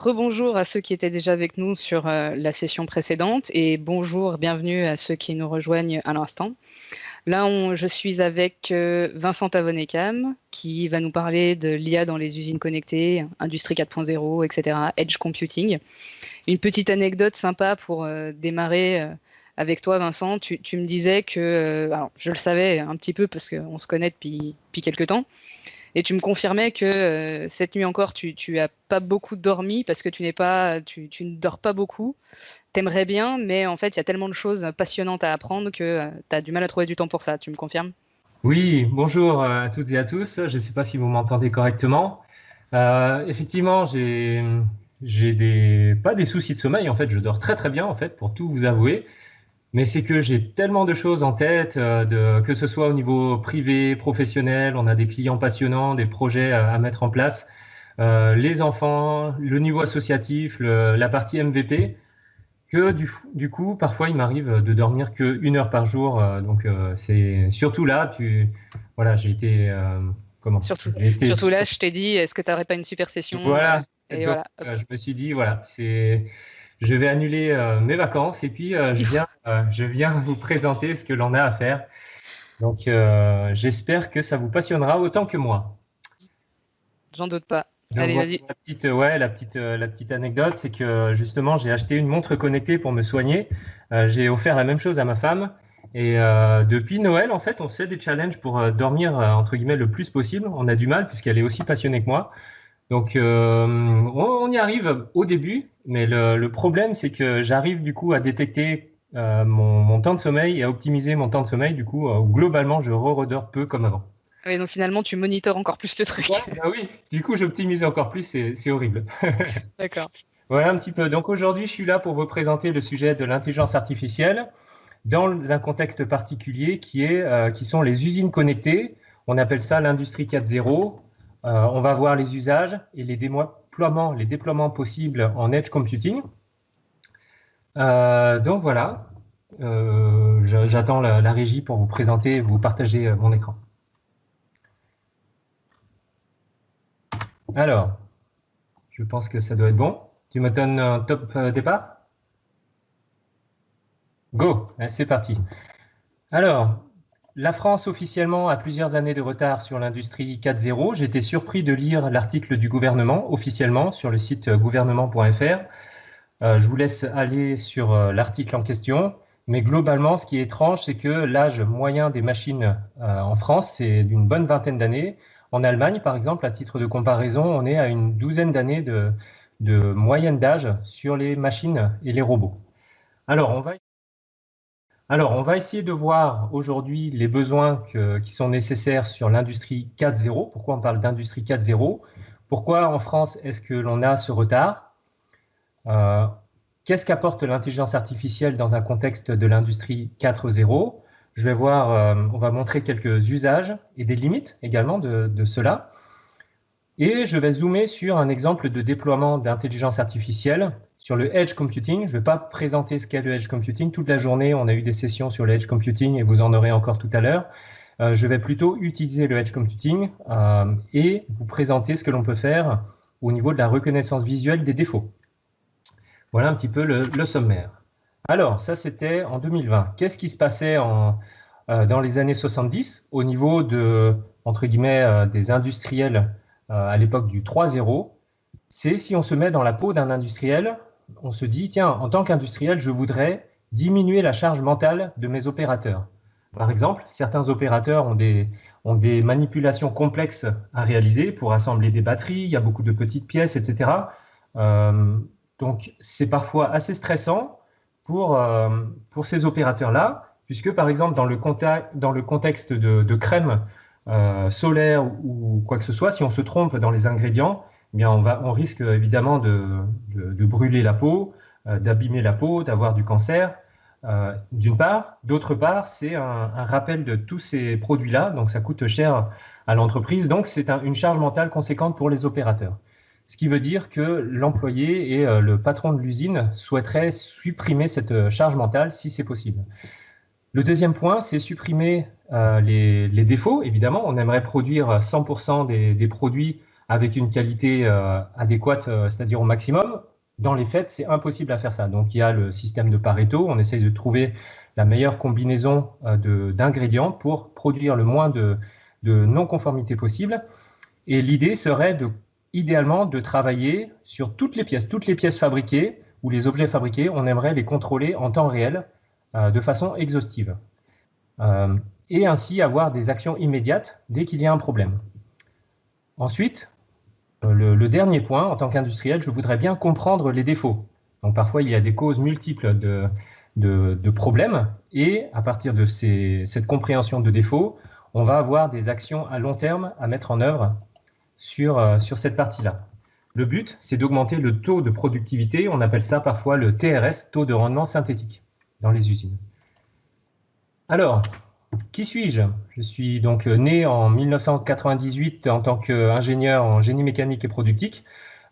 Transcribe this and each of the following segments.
Rebonjour à ceux qui étaient déjà avec nous sur la session précédente et bonjour, bienvenue à ceux qui nous rejoignent à l'instant. Là, je suis avec Vincent Tavonekam qui va nous parler de l'IA dans les usines connectées, Industrie 4.0, etc., Edge Computing. Une petite anecdote sympa pour démarrer avec toi, Vincent. Tu me disais que, alors je le savais un petit peu parce qu'on se connaît depuis quelques temps, et tu me confirmais que cette nuit encore, tu as pas beaucoup dormi parce que tu ne dors pas beaucoup. T'aimerais bien, mais en fait, il y a tellement de choses passionnantes à apprendre que tu as du mal à trouver du temps pour ça. Tu me confirmes? Oui, bonjour à toutes et à tous. Je ne sais pas si vous m'entendez correctement. Effectivement, pas des soucis de sommeil. En fait, je dors très très bien en fait, pour tout vous avouer. Mais c'est que j'ai tellement de choses en tête, que ce soit au niveau privé, professionnel, on a des clients passionnants, des projets à mettre en place, les enfants, le niveau associatif, la partie MVP, que du coup, parfois, il m'arrive de dormir que 1 heure par jour. C'est surtout là, voilà, j'ai été, comment? Surtout, J'ai été, surtout là, je t'ai dit, est-ce que tu n'aurais pas une super session? voilà. Et Donc, voilà, hop. je me suis dit, voilà, je vais annuler mes vacances et puis je viens vous présenter ce que l'on a à faire. Donc, j'espère que ça vous passionnera autant que moi. J'en doute pas. Donc, Allez, voilà, vas-y. la petite anecdote, c'est que justement, j'ai acheté une montre connectée pour me soigner. J'ai offert la même chose à ma femme. Et depuis Noël, en fait, on se fait des challenges pour dormir, entre guillemets, le plus possible. On a du mal puisqu'elle est aussi passionnée que moi. Donc, on y arrive au début, mais le problème, c'est que j'arrive du coup à détecter mon temps de sommeil et à optimiser mon temps de sommeil. Du coup, globalement, je redors peu comme avant. Oui, donc finalement, tu monitores encore plus le Ouais, truc. bah oui, du coup, j'optimise encore plus, c'est horrible. D'accord. Voilà un petit peu. Donc aujourd'hui, je suis là pour vous présenter le sujet de l'intelligence artificielle dans un contexte particulier qui sont les usines connectées. On appelle ça l'industrie 4.0. On va voir les usages et les déploiements possibles en edge computing. Donc voilà, j'attends la régie pour vous présenter et vous partager mon écran. Alors, je pense que ça doit être bon. Tu me donnes un top départ? Go, c'est parti. Alors, la France officiellement a plusieurs années de retard sur l'industrie 4.0. J'étais surpris de lire l'article du gouvernement officiellement sur le site gouvernement.fr. Je vous laisse aller sur l'article en question. Mais globalement, ce qui est étrange, c'est que l'âge moyen des machines en France, c'est d'une bonne vingtaine d'années. En Allemagne, par exemple, à titre de comparaison, on est à une douzaine d'années de moyenne d'âge sur les machines et les robots. Alors, on va essayer de voir aujourd'hui les besoins qui sont nécessaires sur l'industrie 4.0. Pourquoi on parle d'industrie 4.0? Pourquoi en France est-ce que l'on a ce retard? Qu'est-ce qu'apporte l'intelligence artificielle dans un contexte de l'industrie 4.0? On va montrer quelques usages et des limites également de cela. Et je vais zoomer sur un exemple de déploiement d'intelligence artificielle sur le edge computing. Je ne vais pas présenter ce qu'est le edge computing. Toute la journée, on a eu des sessions sur le edge computing et vous en aurez encore tout à l'heure. Je vais plutôt utiliser le edge computing et vous présenter ce que l'on peut faire au niveau de la reconnaissance visuelle des défauts. Voilà un petit peu le sommaire. Alors, ça c'était en 2020. Qu'est-ce qui se passait dans les années 70 au niveau entre guillemets, des industriels à l'époque du 3.0? C'est si on se met dans la peau d'un industriel, on se dit, tiens, en tant qu'industriel, je voudrais diminuer la charge mentale de mes opérateurs. Par exemple, certains opérateurs ont des manipulations complexes à réaliser pour assembler des batteries, il y a beaucoup de petites pièces, etc. Donc, c'est parfois assez stressant pour ces opérateurs-là, puisque par exemple, dans le contexte de crème solaire ou quoi que ce soit, si on se trompe dans les ingrédients, eh bien on risque évidemment de brûler la peau, d'abîmer la peau, d'avoir du cancer, d'une part. D'autre part, c'est un rappel de tous ces produits-là, donc ça coûte cher à l'entreprise, donc c'est une charge mentale conséquente pour les opérateurs. Ce qui veut dire que l'employé et le patron de l'usine souhaiteraient supprimer cette charge mentale si c'est possible. Le deuxième point, c'est supprimer les défauts. Évidemment, on aimerait produire 100% des produits avec une qualité adéquate, c'est-à-dire au maximum. Dans les faits, c'est impossible à faire ça. Donc, il y a le système de Pareto. On essaye de trouver la meilleure combinaison d'ingrédients pour produire le moins de non-conformité possible. Et l'idée serait idéalement de travailler sur toutes les pièces fabriquées ou les objets fabriqués. On aimerait les contrôler en temps réel de façon exhaustive. Et ainsi avoir des actions immédiates dès qu'il y a un problème. Ensuite, le dernier point, en tant qu'industriel, je voudrais bien comprendre les défauts. Donc parfois, il y a des causes multiples de problèmes, et à partir de cette compréhension de défauts, on va avoir des actions à long terme à mettre en œuvre sur cette partie-là. Le but, c'est d'augmenter le taux de productivité, on appelle ça parfois le TRS, taux de rendement synthétique, dans les usines. Alors, qui suis-je? Je suis donc né en 1998 en tant qu'ingénieur en génie mécanique et productique,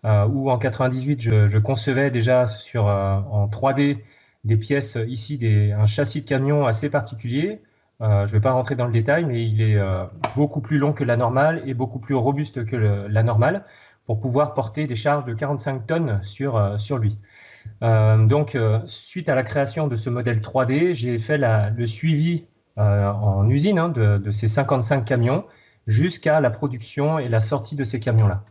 où en 98, je concevais déjà en 3D des pièces ici, un châssis de camion assez particulier. Je ne vais pas rentrer dans le détail, mais il est beaucoup plus long que la normale et beaucoup plus robuste que la normale pour pouvoir porter des charges de 45 tonnes sur lui. Donc, suite à la création de ce modèle 3D, j'ai fait le suivi en usine de ces 55 camions jusqu'à la production et la sortie de ces camions-là.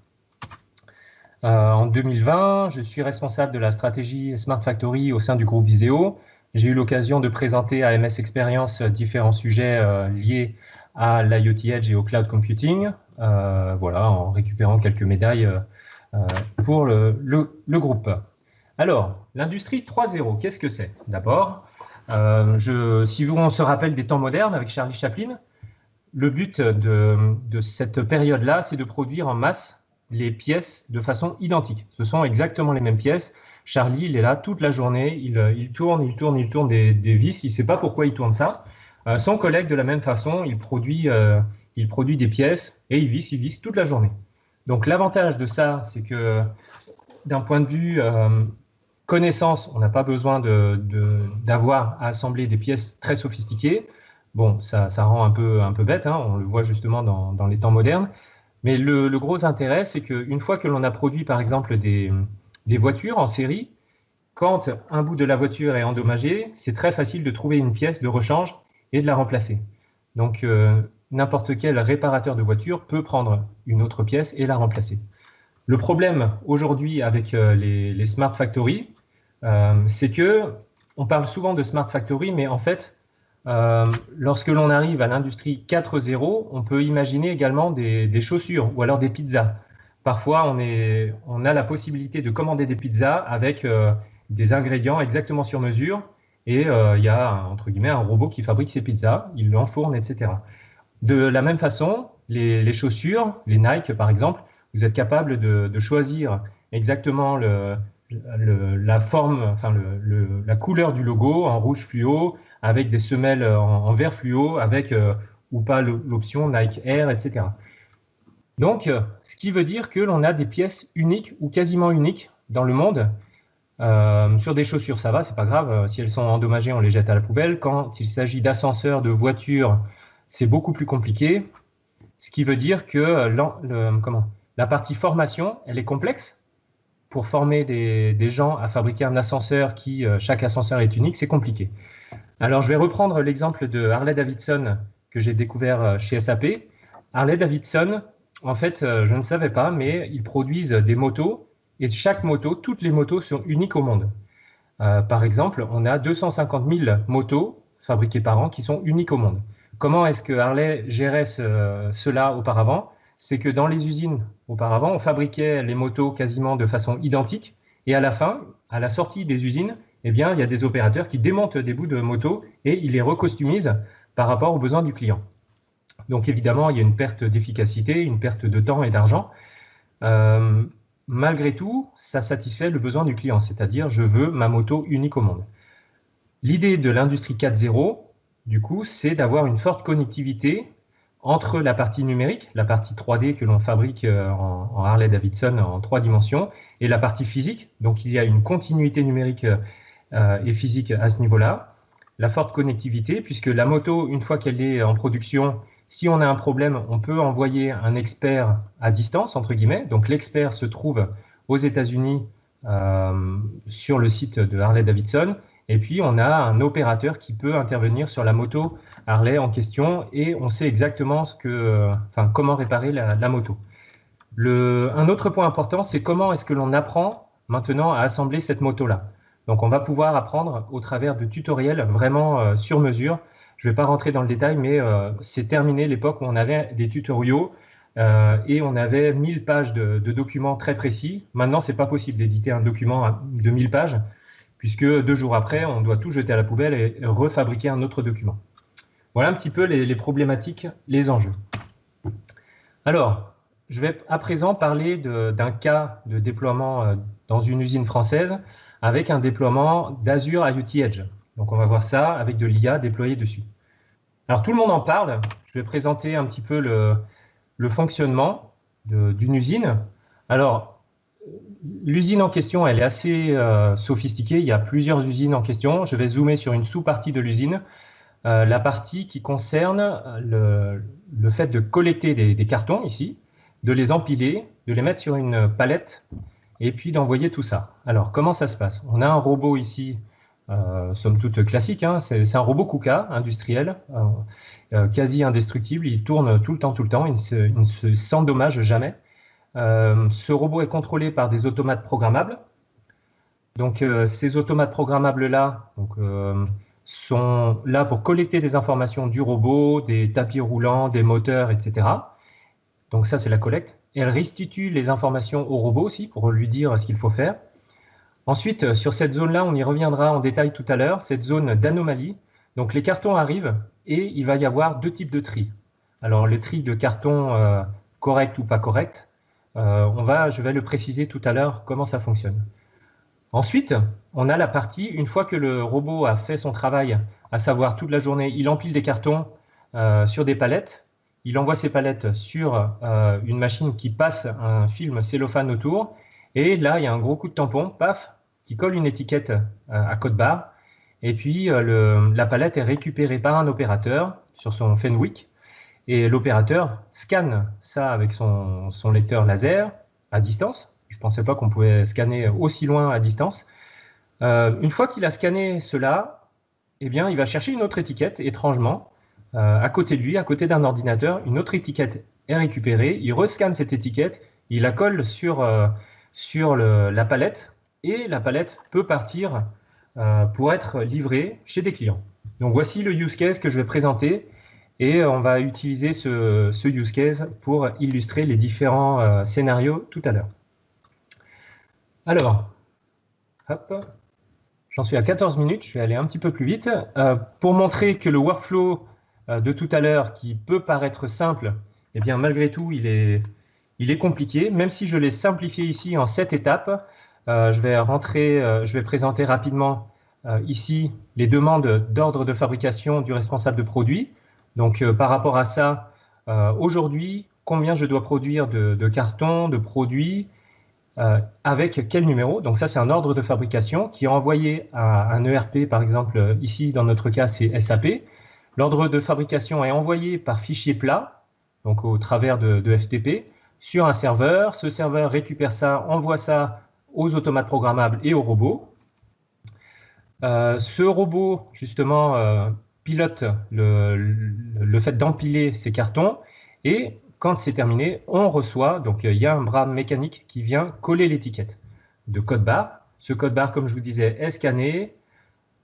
En 2020, je suis responsable de la stratégie Smart Factory au sein du groupe Viseo. J'ai eu l'occasion de présenter à MS Experience différents sujets liés à l'IoT Edge et au cloud computing, voilà, en récupérant quelques médailles pour le groupe. Alors, l'industrie 3.0, qu'est-ce que c'est? D'abord, si on se rappelle des temps modernes avec Charlie Chaplin, le but de cette période-là, c'est de produire en masse les pièces de façon identique. Ce sont exactement les mêmes pièces. Charlie, il est là toute la journée, il tourne des vis, il ne sait pas pourquoi il tourne ça. Son collègue, de la même façon, il produit des pièces et il visse toute la journée. Donc l'avantage de ça, c'est que d'un point de vue connaissance, on n'a pas besoin d'avoir à assembler des pièces très sophistiquées. Bon, ça rend un peu bête, hein, on le voit justement dans les temps modernes. Mais le gros intérêt, c'est qu'une fois que l'on a produit, par exemple, des voitures en série, quand un bout de la voiture est endommagé, c'est très facile de trouver une pièce de rechange et de la remplacer. Donc, n'importe quel réparateur de voiture peut prendre une autre pièce et la remplacer. Le problème aujourd'hui avec les Smart Factory, c'est que on parle souvent de Smart Factory, mais en fait, lorsque l'on arrive à l'industrie 4.0, on peut imaginer également des chaussures ou alors des pizzas. Parfois, on a la possibilité de commander des pizzas avec des ingrédients exactement sur mesure et il y a, entre guillemets, un robot qui fabrique ces pizzas, il l'enfourne, etc. De la même façon, les chaussures, les Nike par exemple, vous êtes capable de choisir exactement la forme, enfin la couleur du logo en rouge fluo, avec des semelles en vert fluo, avec ou pas l'option Nike Air, etc. Donc, ce qui veut dire que l'on a des pièces uniques ou quasiment uniques dans le monde. Sur des chaussures, ça va, c'est pas grave. Si elles sont endommagées, on les jette à la poubelle. Quand il s'agit d'ascenseurs, de voitures, c'est beaucoup plus compliqué. Ce qui veut dire que la partie formation, elle est complexe. Pour former des gens à fabriquer un ascenseur chaque ascenseur est unique, c'est compliqué. Alors, je vais reprendre l'exemple de Harley-Davidson que j'ai découvert chez SAP. Harley-Davidson, en fait, je ne savais pas, mais ils produisent des motos et chaque moto, toutes les motos sont uniques au monde. Par exemple, on a 250 000 motos fabriquées par an qui sont uniques au monde. Comment est-ce que Harley gérait cela auparavant? C'est que dans les usines, auparavant, on fabriquait les motos quasiment de façon identique et à la fin, à la sortie des usines, eh bien, il y a des opérateurs qui démontent des bouts de moto et ils les recostumisent par rapport aux besoins du client. Donc évidemment, il y a une perte d'efficacité, une perte de temps et d'argent. Malgré tout, ça satisfait le besoin du client, c'est-à-dire je veux ma moto unique au monde. L'idée de l'industrie 4.0, du coup, c'est d'avoir une forte connectivité entre la partie numérique, la partie 3D que l'on fabrique en Harley-Davidson en 3 dimensions, et la partie physique. Donc il y a une continuité numérique et physique à ce niveau-là. La forte connectivité, puisque la moto, une fois qu'elle est en production, Si on a un problème, on peut envoyer un expert à distance, entre guillemets. Donc l'expert se trouve aux États-Unis sur le site de Harley-Davidson. Et puis on a un opérateur qui peut intervenir sur la moto Harley en question et on sait exactement comment réparer la moto. Un autre point important, c'est comment est-ce que l'on apprend maintenant à assembler cette moto-là. Donc on va pouvoir apprendre au travers de tutoriels vraiment sur mesure. Je ne vais pas rentrer dans le détail, mais c'est terminé l'époque où on avait des tutoriaux et on avait 1000 pages de documents très précis. Maintenant, ce n'est pas possible d'éditer un document de 1000 pages, puisque 2 jours après, on doit tout jeter à la poubelle et refabriquer un autre document. Voilà un petit peu les problématiques, les enjeux. Alors, je vais à présent parler d'un cas de déploiement dans une usine française avec un déploiement d'Azure IoT Edge. Donc, on va voir ça avec de l'IA déployée dessus. Alors, tout le monde en parle. Je vais présenter un petit peu le fonctionnement d'une usine. Alors, l'usine en question, elle est assez sophistiquée. Il y a plusieurs usines en question. Je vais zoomer sur une sous-partie de l'usine, la partie qui concerne le fait de collecter des cartons ici, de les empiler, de les mettre sur une palette et puis d'envoyer tout ça. Alors, comment ça se passe? On a un robot ici, somme toute classique, hein, c'est un robot KUKA industriel, quasi indestructible, il tourne tout le temps, il ne se s'endommage jamais. Ce robot est contrôlé par des automates programmables. Donc, ces automates programmables-là sont là pour collecter des informations du robot, des tapis roulants, des moteurs, etc. Donc ça, c'est la collecte. Et elle restitue les informations au robot aussi pour lui dire ce qu'il faut faire. Ensuite, sur cette zone-là, on y reviendra en détail tout à l'heure, cette zone d'anomalie. Donc les cartons arrivent et il va y avoir 2 types de tri. Alors le tri de cartons correct ou pas correct, je vais le préciser tout à l'heure comment ça fonctionne. Ensuite, on a la partie, une fois que le robot a fait son travail, à savoir toute la journée, il empile des cartons sur des palettes, il envoie ces palettes sur une machine qui passe un film cellophane autour, et là, il y a un gros coup de tampon, paf, qui colle une étiquette à code barre, et puis la palette est récupérée par un opérateur sur son Fenwick, et l'opérateur scanne ça avec son lecteur laser à distance. Je ne pensais pas qu'on pouvait scanner aussi loin à distance. Une fois qu'il a scanné cela, eh bien, il va chercher une autre étiquette, étrangement, à côté de lui, à côté d'un ordinateur. Une autre étiquette est récupérée, il rescanne cette étiquette, il la colle sur la palette, et la palette peut partir pour être livrée chez des clients. Donc voici le use case que je vais présenter, et on va utiliser ce use case pour illustrer les différents scénarios tout à l'heure. Alors, hop, j'en suis à 14 minutes, je vais aller un petit peu plus vite. Pour montrer que le workflow de tout à l'heure, qui peut paraître simple, eh bien malgré tout, il est compliqué. Même si je l'ai simplifié ici en 7 étapes, je vais présenter rapidement ici les demandes d'ordre de fabrication du responsable de produit. Donc par rapport à ça, aujourd'hui, combien je dois produire de cartons, de produits, avec quel numéro. Donc ça, c'est un ordre de fabrication qui est envoyé à un ERP, par exemple, ici, dans notre cas, c'est SAP. L'ordre de fabrication est envoyé par fichier plat, donc au travers de FTP, sur un serveur. Ce serveur récupère ça, envoie ça aux automates programmables et aux robots. Ce robot, justement, pilote le fait d'empiler ces cartons, et quand c'est terminé, on reçoit, donc il y a un bras mécanique qui vient coller l'étiquette de code barre. Ce code barre, comme je vous disais, est scanné.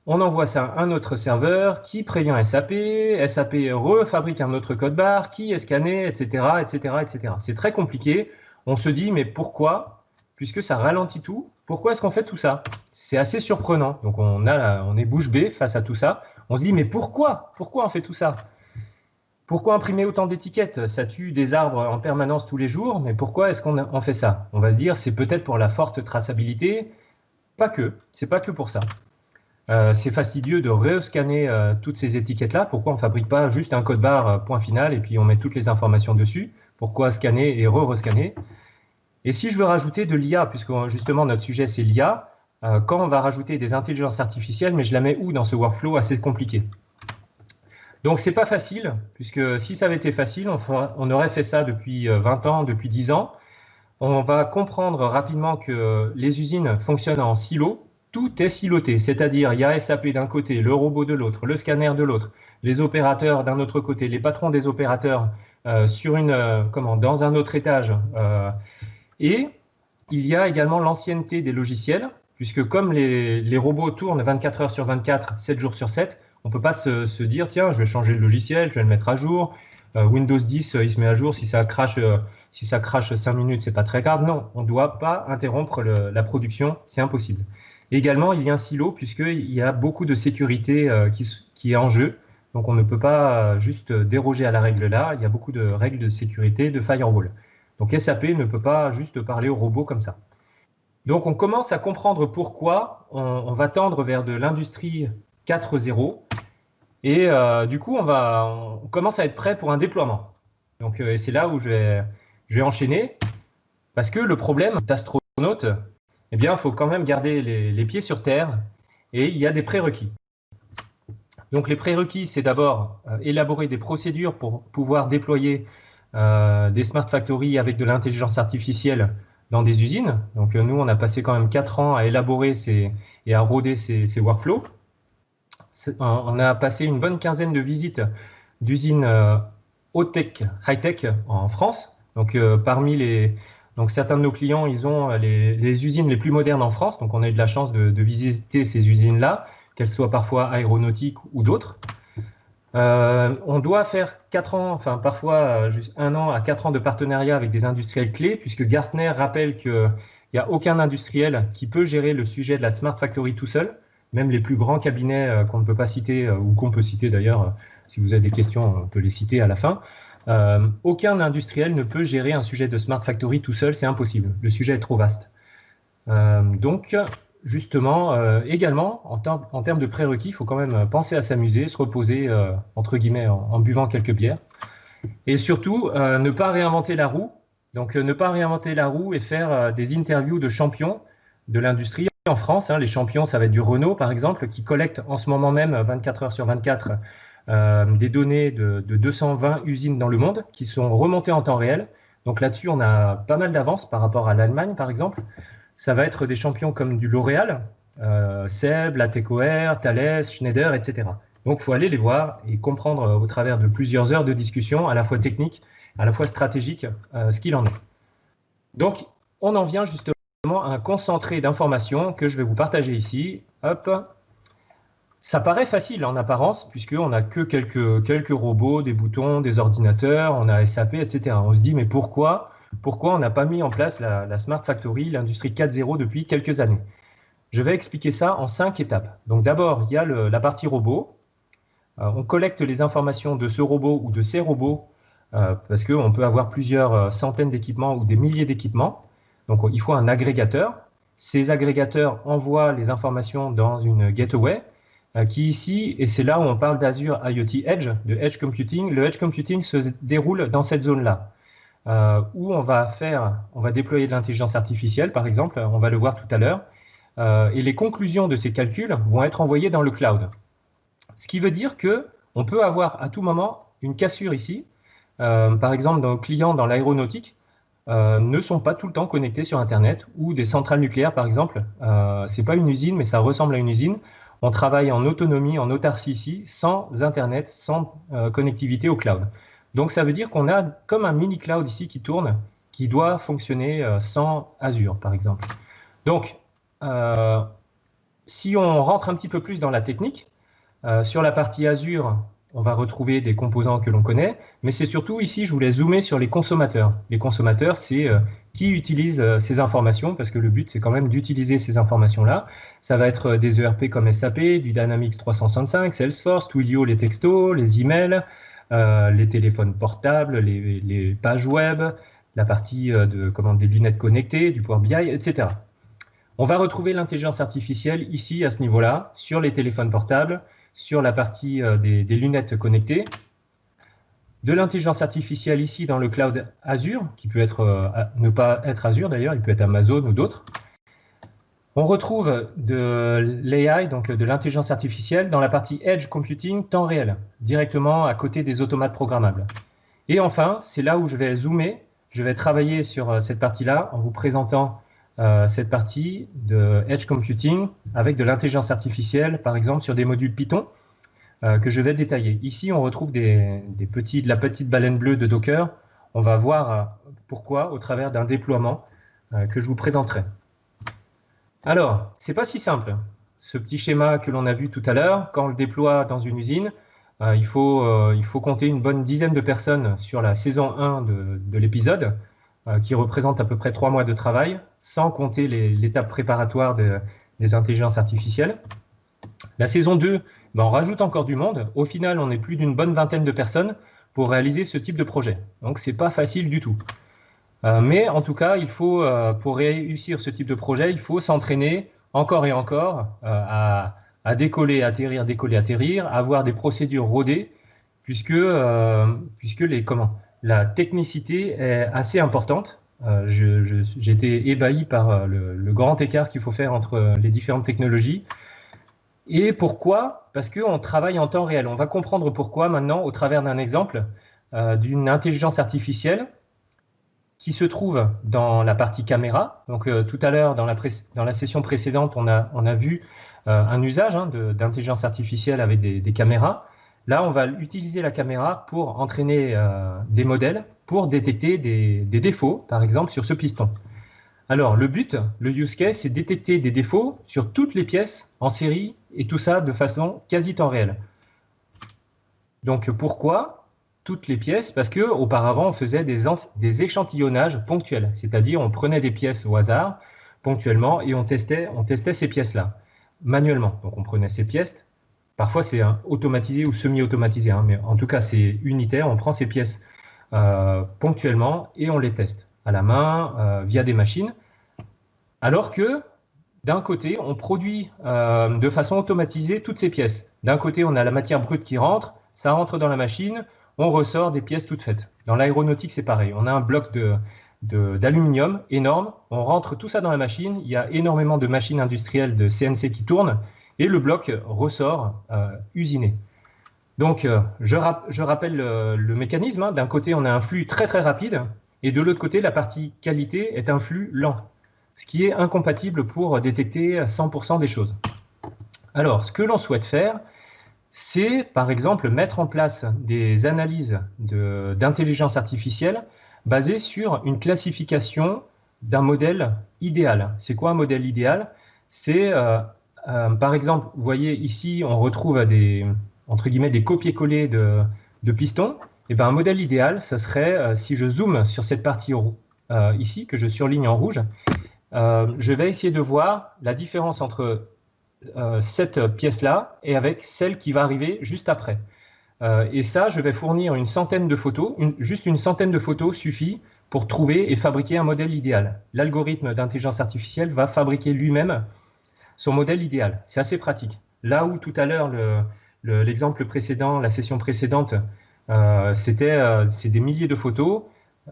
On envoie ça à un autre serveur qui prévient SAP. SAP refabrique un autre code barre qui est scanné, etc., etc., etc. C'est très compliqué. On se dit, mais pourquoi? Puisque ça ralentit tout, pourquoi est-ce qu'on fait tout ça? C'est assez surprenant. Donc on est bouche bée face à tout ça. On se dit, mais pourquoi? Pourquoi on fait tout ça? Pourquoi imprimer autant d'étiquettes? Ça tue des arbres en permanence tous les jours, mais pourquoi est-ce qu'on fait ça? On va se dire, c'est peut-être pour la forte traçabilité. Pas que, c'est pas que pour ça. C'est fastidieux de rescanner toutes ces étiquettes-là. Pourquoi on ne fabrique pas juste un code barre point final et puis on met toutes les informations dessus? Pourquoi scanner et re-rescanner? Et si je veux rajouter de l'IA, puisque justement notre sujet c'est l'IA, quand on va rajouter des intelligences artificielles, mais je la mets où dans ce workflow assez compliqué? Donc, c'est pas facile, puisque si ça avait été facile, on aurait fait ça depuis 20 ans, depuis 10 ans. On va comprendre rapidement que les usines fonctionnent en silo. Tout est siloté, c'est-à-dire il y a SAP d'un côté, le robot de l'autre, le scanner de l'autre, les opérateurs d'un autre côté, les patrons des opérateurs dans un autre étage. Et il y a également l'ancienneté des logiciels, puisque comme les robots tournent 24 heures sur 24, 7 jours sur 7, on ne peut pas se dire, tiens, je vais changer le logiciel, je vais le mettre à jour. Windows 10, il se met à jour, si ça crache 5 minutes, c'est pas très grave. Non, on ne doit pas interrompre la production, c'est impossible. Également, il y a un silo, puisqu'il y a beaucoup de sécurité qui est en jeu. Donc, on ne peut pas juste déroger à la règle là. Il y a beaucoup de règles de sécurité, de firewall. Donc, SAP ne peut pas juste parler au robot comme ça. Donc, on commence à comprendre pourquoi on va tendre vers de l'industrie 4.0. Et du coup, on commence à être prêt pour un déploiement. Donc, et c'est là où je vais enchaîner, parce que le problème d'astronaute, eh bien, il faut quand même garder les pieds sur terre, et il y a des prérequis. Donc, les prérequis, c'est d'abord élaborer des procédures pour pouvoir déployer des smart factories avec de l'intelligence artificielle dans des usines. Donc, nous, on a passé quand même 4 ans à élaborer et à roder ces workflows. On a passé une bonne quinzaine de visites d'usines haut-tech, high-tech en France. Donc, certains de nos clients, ils ont les usines les plus modernes en France. Donc, on a eu de la chance de visiter ces usines-là, qu'elles soient parfois aéronautiques ou d'autres. On doit faire 4 ans, enfin parfois juste 1 an à 4 ans de partenariat avec des industriels clés, puisque Gartner rappelle qu'il n'y a aucun industriel qui peut gérer le sujet de la Smart Factory tout seul. Même les plus grands cabinets qu'on ne peut pas citer, ou qu'on peut citer d'ailleurs, si vous avez des questions, on peut les citer à la fin. Aucun industriel ne peut gérer un sujet de Smart Factory tout seul, c'est impossible. Le sujet est trop vaste. Donc, justement, également, en termes de prérequis, il faut quand même penser à s'amuser, se reposer, entre guillemets, en buvant quelques bières. Et surtout, ne pas réinventer la roue. Donc, ne pas réinventer la roue et faire des interviews de champions de l'industrie. En France, les champions, ça va être du Renault, par exemple, qui collecte en ce moment même, 24 heures sur 24, des données de 220 usines dans le monde qui sont remontées en temps réel. Donc là-dessus, on a pas mal d'avance par rapport à l'Allemagne, par exemple. Ça va être des champions comme du L'Oréal, Seb, Latécoère, Thales, Schneider, etc. Donc, il faut aller les voir et comprendre au travers de plusieurs heures de discussion, à la fois technique, à la fois stratégique, ce qu'il en est. Donc, on en vient justement à un concentré d'informations que je vais vous partager ici. Hop. Ça paraît facile en apparence, puisqu'on n'a que quelques robots, des boutons, des ordinateurs, on a SAP, etc. On se dit, mais pourquoi on n'a pas mis en place la Smart Factory, l'industrie 4.0 depuis quelques années? Je vais expliquer ça en 5 étapes. Donc d'abord, il y a la partie robot. On collecte les informations de ce robot ou de ces robots, parce qu'on peut avoir plusieurs centaines d'équipements ou des milliers d'équipements. Donc il faut un agrégateur. Ces agrégateurs envoient les informations dans une gateway, qui ici, et c'est là où on parle d'Azure IoT Edge, de Edge Computing. Le Edge Computing se déroule dans cette zone-là, où on va déployer de l'intelligence artificielle, par exemple, on va le voir tout à l'heure, et les conclusions de ces calculs vont être envoyées dans le cloud. Ce qui veut dire qu'on peut avoir à tout moment une cassure ici. Par exemple, nos clients dans l'aéronautique ne sont pas tout le temps connectés sur Internet, ou des centrales nucléaires, par exemple. Ce n'est pas une usine, mais ça ressemble à une usine. On travaille en autonomie, en autarcie ici, sans Internet, sans connectivité au cloud. Donc, ça veut dire qu'on a comme un mini cloud ici qui tourne, qui doit fonctionner sans Azure, par exemple. Donc, si on rentre un petit peu plus dans la technique, sur la partie Azure, on va retrouver des composants que l'on connaît, mais c'est surtout ici, je voulais zoomer sur les consommateurs. Les consommateurs, c'est qui utilise ces informations, parce que le but, c'est quand même d'utiliser ces informations-là. Ça va être des ERP comme SAP, du Dynamics 365, Salesforce, Twilio, les textos, les emails, les téléphones portables, les pages web, la partie des lunettes connectées, du Power BI, etc. On va retrouver l'intelligence artificielle ici, à ce niveau-là, sur les téléphones portables, sur la partie des lunettes connectées, de l'intelligence artificielle ici dans le cloud Azure, qui peut être, ne pas être Azure d'ailleurs, il peut être Amazon ou d'autres. On retrouve de l'AI, donc de l'intelligence artificielle, dans la partie Edge Computing temps réel, directement à côté des automates programmables. Et enfin, c'est là où je vais zoomer, je vais travailler sur cette partie-là en vous présentant cette partie de Edge Computing avec de l'intelligence artificielle, par exemple sur des modules Python que je vais détailler. Ici, on retrouve de la petite baleine bleue de Docker. On va voir pourquoi au travers d'un déploiement que je vous présenterai. Alors, c'est pas si simple. Ce petit schéma que l'on a vu tout à l'heure, quand on le déploie dans une usine, il faut compter une bonne dizaine de personnes sur la saison 1 de l'épisode, qui représente à peu près 3 mois de travail, sans compter l'étape préparatoire des intelligences artificielles. La saison 2, on rajoute encore du monde. Au final, on est plus d'une bonne vingtaine de personnes pour réaliser ce type de projet. Donc, c'est pas facile du tout. Mais en tout cas, pour réussir ce type de projet, il faut s'entraîner encore et encore à décoller, atterrir, avoir des procédures rodées, puisque la technicité est assez importante. J'ai été ébahi par le grand écart qu'il faut faire entre les différentes technologies. Et pourquoi? Parce qu'on travaille en temps réel. On va comprendre pourquoi maintenant au travers d'un exemple d'une intelligence artificielle qui se trouve dans la partie caméra. Donc tout à l'heure, dans la session précédente, on a vu un usage d'intelligence artificielle avec des caméras. Là, on va utiliser la caméra pour entraîner des modèles pour détecter des défauts, par exemple, sur ce piston. Alors, le but, le use case, c'est détecter des défauts sur toutes les pièces en série et tout ça de façon quasi temps réel. Donc, pourquoi toutes les pièces? Parce qu'auparavant, on faisait des échantillonnages ponctuels, c'est-à-dire on prenait des pièces au hasard ponctuellement et on testait ces pièces-là manuellement. Donc, on prenait ces pièces. Parfois, c'est automatisé ou semi-automatisé, mais en tout cas, c'est unitaire. On prend ces pièces ponctuellement et on les teste à la main, via des machines, alors que d'un côté, on produit de façon automatisée toutes ces pièces. D'un côté, on a la matière brute qui rentre, ça rentre dans la machine, on ressort des pièces toutes faites. Dans l'aéronautique, c'est pareil. On a un bloc d'aluminium énorme, on rentre tout ça dans la machine, il y a énormément de machines industrielles de CNC qui tournent, et le bloc ressort usiné. Donc, je rappelle le mécanisme. D'un côté, on a un flux très très rapide, et de l'autre côté, la partie qualité est un flux lent, ce qui est incompatible pour détecter 100% des choses. Alors, ce que l'on souhaite faire, c'est par exemple mettre en place des analyses d'intelligence artificielle basées sur une classification d'un modèle idéal. C'est quoi un modèle idéal? C'est, par exemple, vous voyez ici, on retrouve entre guillemets, des copier-coller de pistons. Et ben, un modèle idéal, ça serait, si je zoome sur cette partie ici, que je surligne en rouge, je vais essayer de voir la différence entre cette pièce-là et avec celle qui va arriver juste après. Et ça, je vais fournir une centaine de photos, juste une centaine de photos suffit pour trouver et fabriquer un modèle idéal. L'algorithme d'intelligence artificielle va fabriquer lui-même son modèle idéal. C'est assez pratique. Là où tout à l'heure, l'exemple précédent, la session précédente, c'est des milliers de photos.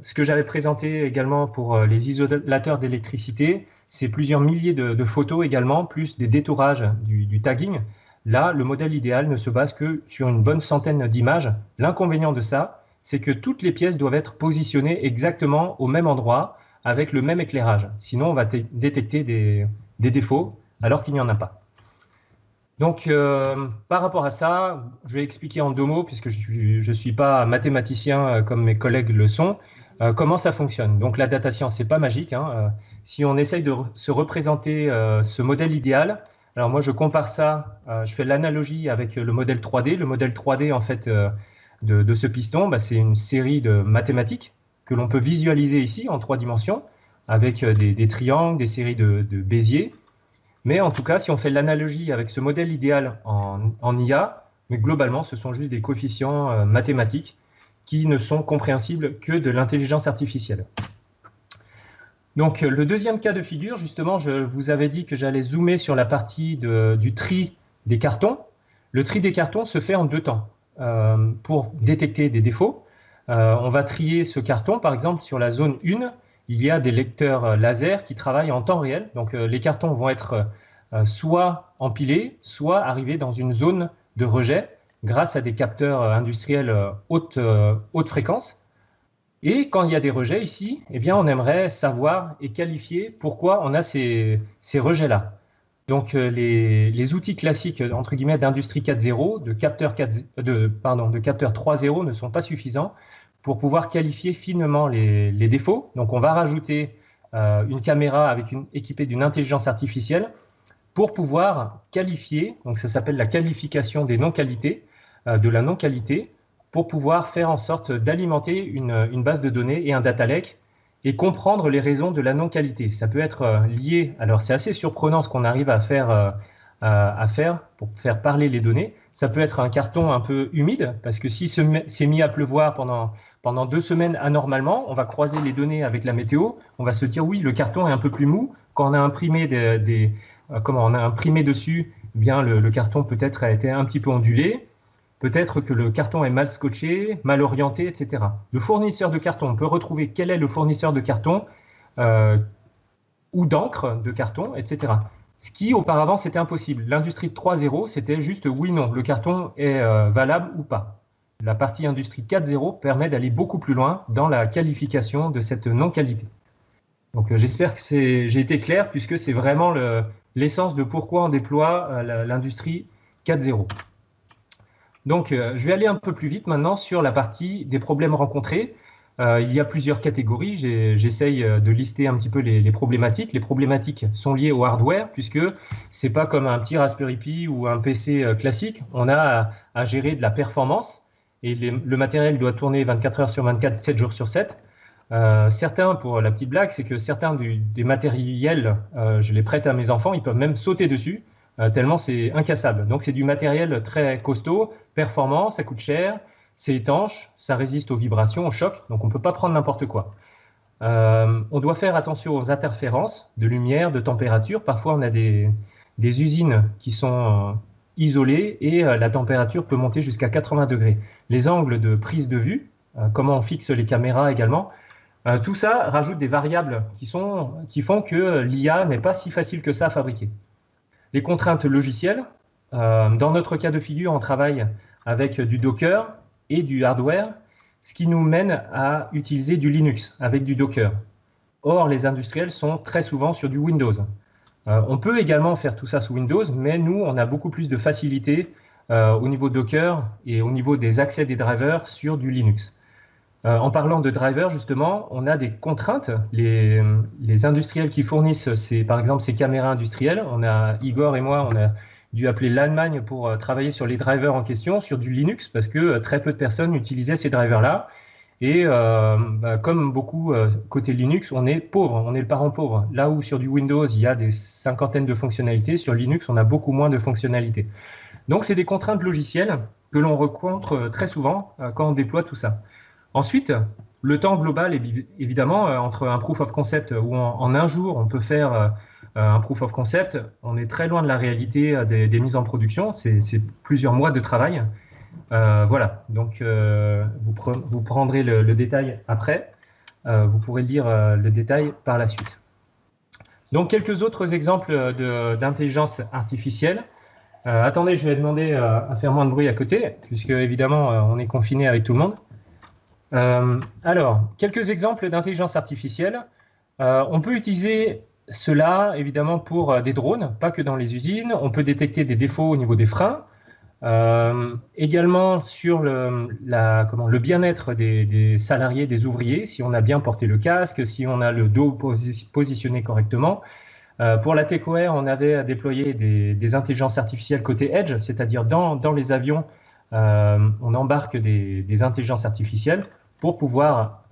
Ce que j'avais présenté également pour les isolateurs d'électricité, c'est plusieurs milliers de photos également, plus des détourages du tagging. Là, le modèle idéal ne se base que sur une bonne centaine d'images. L'inconvénient de ça, c'est que toutes les pièces doivent être positionnées exactement au même endroit, avec le même éclairage. Sinon, on va détecter des défauts, alors qu'il n'y en a pas. Donc, par rapport à ça, je vais expliquer en 2 mots, puisque je ne suis pas mathématicien comme mes collègues le sont, comment ça fonctionne. Donc, la data science, ce n'est pas magique. Si on essaye de se représenter ce modèle idéal, alors moi, je compare ça, je fais l'analogie avec le modèle 3D. Le modèle 3D, en fait, de ce piston, c'est une série de mathématiques que l'on peut visualiser ici en 3 dimensions, avec des triangles, des séries de Bézier. Mais en tout cas, si on fait l'analogie avec ce modèle idéal en IA, mais globalement, ce sont juste des coefficients mathématiques qui ne sont compréhensibles que de l'intelligence artificielle. Donc, le deuxième cas de figure, justement, je vous avais dit que j'allais zoomer sur la partie du tri des cartons. Le tri des cartons se fait en 2 temps. Pour détecter des défauts, on va trier ce carton, par exemple, sur la zone 1. il y a des lecteurs laser qui travaillent en temps réel. Donc les cartons vont être soit empilés, soit arrivés dans une zone de rejet grâce à des capteurs industriels haute fréquence. Et quand il y a des rejets ici, eh bien, on aimerait savoir et qualifier pourquoi on a ces rejets-là. Donc, les outils classiques, entre guillemets, d'industrie 4.0, de capteur 3.0 ne sont pas suffisants pour pouvoir qualifier finement les défauts. Donc, on va rajouter une caméra équipée d'une intelligence artificielle pour pouvoir qualifier, donc ça s'appelle la qualification des non-qualités, de la non-qualité, pour pouvoir faire en sorte d'alimenter une base de données et un data lake et comprendre les raisons de la non-qualité. Ça peut être lié, alors c'est assez surprenant ce qu'on arrive à faire pour faire parler les données. Ça peut être un carton un peu humide, parce que si c'est mis à pleuvoir pendant 2 semaines anormalement, on va croiser les données avec la météo, on va se dire oui, le carton est un peu plus mou. Quand on a imprimé comment on a imprimé dessus, eh bien le carton peut-être a été un petit peu ondulé. Peut-être que le carton est mal scotché, mal orienté, etc. Le fournisseur de carton, on peut retrouver quel est le fournisseur de carton ou d'encre de carton, etc. Ce qui, auparavant, c'était impossible. L'industrie 3.0, c'était juste oui-non, le carton est valable ou pas. La partie industrie 4.0 permet d'aller beaucoup plus loin dans la qualification de cette non-qualité. Donc j'espère que j'ai été clair, puisque c'est vraiment l'essence de pourquoi on déploie l'industrie 4.0. Donc, je vais aller un peu plus vite maintenant sur la partie des problèmes rencontrés. Il y a plusieurs catégories. J'essaye de lister un petit peu les problématiques. Les problématiques sont liées au hardware, puisque ce n'est pas comme un petit Raspberry Pi ou un PC classique. On a à gérer de la performance et le matériel doit tourner 24 heures sur 24, 7 jours sur 7. Certains, pour la petite blague, c'est que certains des matériels, je les prête à mes enfants, ils peuvent même sauter dessus. Tellement c'est incassable. Donc c'est du matériel très costaud, performant, ça coûte cher, c'est étanche, ça résiste aux vibrations, aux chocs, donc on ne peut pas prendre n'importe quoi. On doit faire attention aux interférences de lumière, de température. Parfois on a des usines qui sont isolées et la température peut monter jusqu'à 80 degrés. Les angles de prise de vue, comment on fixe les caméras également, tout ça rajoute des variables qui font que l'IA n'est pas si facile que ça à fabriquer. Les contraintes logicielles. Dans notre cas de figure, on travaille avec du Docker et du hardware, ce qui nous mène à utiliser du Linux avec du Docker. Or, les industriels sont très souvent sur du Windows. On peut également faire tout ça sous Windows, mais nous, on a beaucoup plus de facilité au niveau Docker et au niveau des accès des drivers sur du Linux. En parlant de drivers, justement, on a des contraintes. Les industriels qui fournissent, par exemple, ces caméras industrielles, Igor et moi, on a dû appeler l'Allemagne pour travailler sur les drivers en question, sur du Linux, parce que très peu de personnes utilisaient ces drivers-là. Et comme beaucoup côté Linux, on est pauvre, on est le parent pauvre. Là où sur du Windows, il y a des cinquantaines de fonctionnalités, sur Linux, on a beaucoup moins de fonctionnalités. Donc, c'est des contraintes logicielles que l'on rencontre très souvent quand on déploie tout ça. Ensuite, le temps global, évidemment, entre un proof of concept où en un jour, on peut faire un proof of concept, on est très loin de la réalité des mises en production. C'est plusieurs mois de travail. Voilà, donc vous prendrez le détail après. Vous pourrez lire le détail par la suite. Donc, quelques autres exemples d'intelligence artificielle. Attendez, je vais demander à faire moins de bruit à côté, puisque évidemment, on est confiné avec tout le monde. Alors, quelques exemples d'intelligence artificielle. On peut utiliser cela, évidemment, pour des drones, pas que dans les usines. On peut détecter des défauts au niveau des freins. Également sur le bien-être des salariés, des ouvriers, si on a bien porté le casque, si on a le dos positionné correctement. Pour la TechOR, on avait déployé des intelligences artificielles côté Edge, c'est-à-dire dans les avions, on embarque des intelligences artificielles pour pouvoir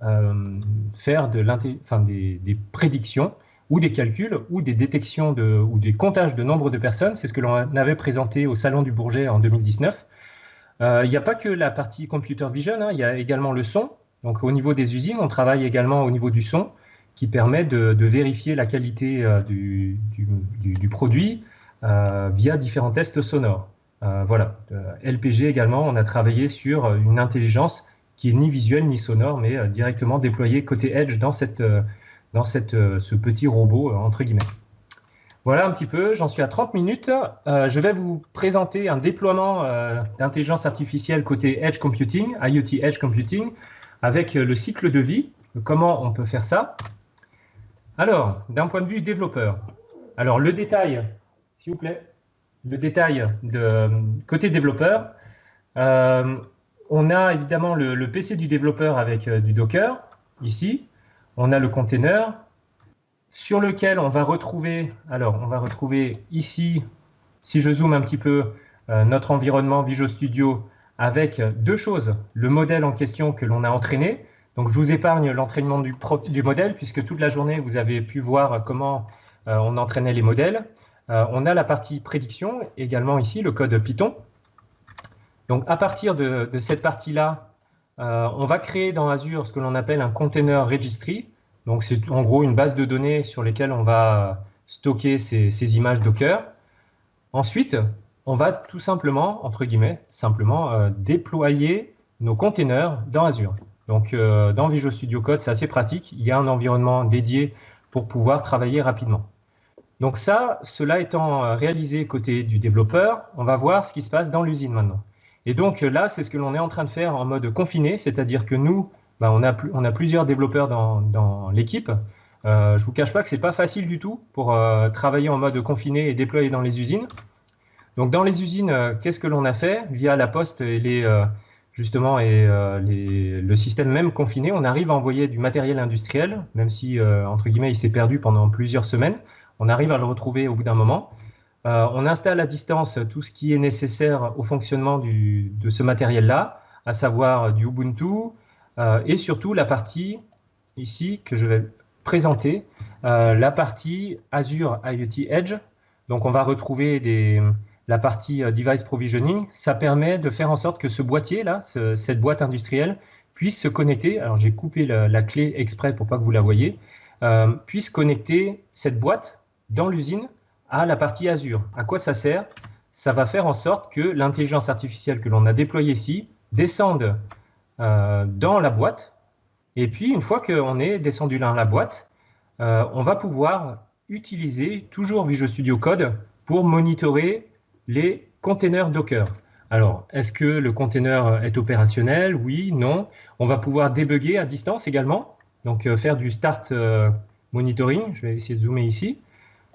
faire des prédictions ou des calculs ou des détections ou des comptages de nombre de personnes. C'est ce que l'on avait présenté au Salon du Bourget en 2019. Il n'y a pas que la partie computer vision, il y a également le son. Donc au niveau des usines, on travaille également au niveau du son qui permet de vérifier la qualité du produit via différents tests sonores. Voilà. LPG également, on a travaillé sur une intelligence qui est ni visuelle ni sonore, mais directement déployée côté Edge dans dans ce petit robot, entre guillemets. Voilà un petit peu, j'en suis à 30 minutes. Je vais vous présenter un déploiement d'intelligence artificielle côté Edge Computing, IoT Edge Computing, avec le cycle de vie, comment on peut faire ça. Alors, d'un point de vue développeur, alors le détail, s'il vous plaît, le détail de côté développeur, on a évidemment le PC du développeur avec du Docker, ici. On a le container sur lequel on va retrouver, alors on va retrouver ici, si je zoome un petit peu, notre environnement Visual Studio avec deux choses. Le modèle en question que l'on a entraîné. Donc je vous épargne l'entraînement du modèle puisque toute la journée vous avez pu voir comment on entraînait les modèles. On a la partie prédiction, également ici le code Python. Donc à partir de cette partie-là, on va créer dans Azure ce que l'on appelle un container registry. Donc c'est en gros une base de données sur lesquelles on va stocker ces images Docker. Ensuite, on va tout simplement, entre guillemets, déployer nos containers dans Azure. Donc dans Visual Studio Code, c'est assez pratique. Il y a un environnement dédié pour pouvoir travailler rapidement. Donc cela étant réalisé côté du développeur, on va voir ce qui se passe dans l'usine maintenant. Et donc là, c'est ce que l'on est en train de faire en mode confiné, c'est-à-dire que nous, on a plusieurs développeurs dans l'équipe. Je ne vous cache pas que ce n'est pas facile du tout pour travailler en mode confiné et déployer dans les usines. Donc dans les usines, qu'est-ce que l'on a fait? Via la poste et le système même confiné, on arrive à envoyer du matériel industriel, même si, entre guillemets, il s'est perdu pendant plusieurs semaines. On arrive à le retrouver au bout d'un moment. On installe à distance tout ce qui est nécessaire au fonctionnement de ce matériel-là, à savoir du Ubuntu et surtout la partie ici que je vais présenter, la partie Azure IoT Edge. Donc on va retrouver la partie Device Provisioning. Ça permet de faire en sorte que ce boîtier-là, cette boîte industrielle, puisse se connecter. Alors j'ai coupé la clé exprès pour pas que vous la voyez. Puisse connecter cette boîte dans l'usine à la partie Azure. À quoi ça sert? Ça va faire en sorte que l'intelligence artificielle que l'on a déployée ici descende dans la boîte. Et puis, une fois qu'on est descendu dans la boîte, on va pouvoir utiliser toujours Visual Studio Code pour monitorer les containers Docker. Alors, est-ce que le container est opérationnel? Oui, non. On va pouvoir débugger à distance également. Donc, faire du start monitoring. Je vais essayer de zoomer ici.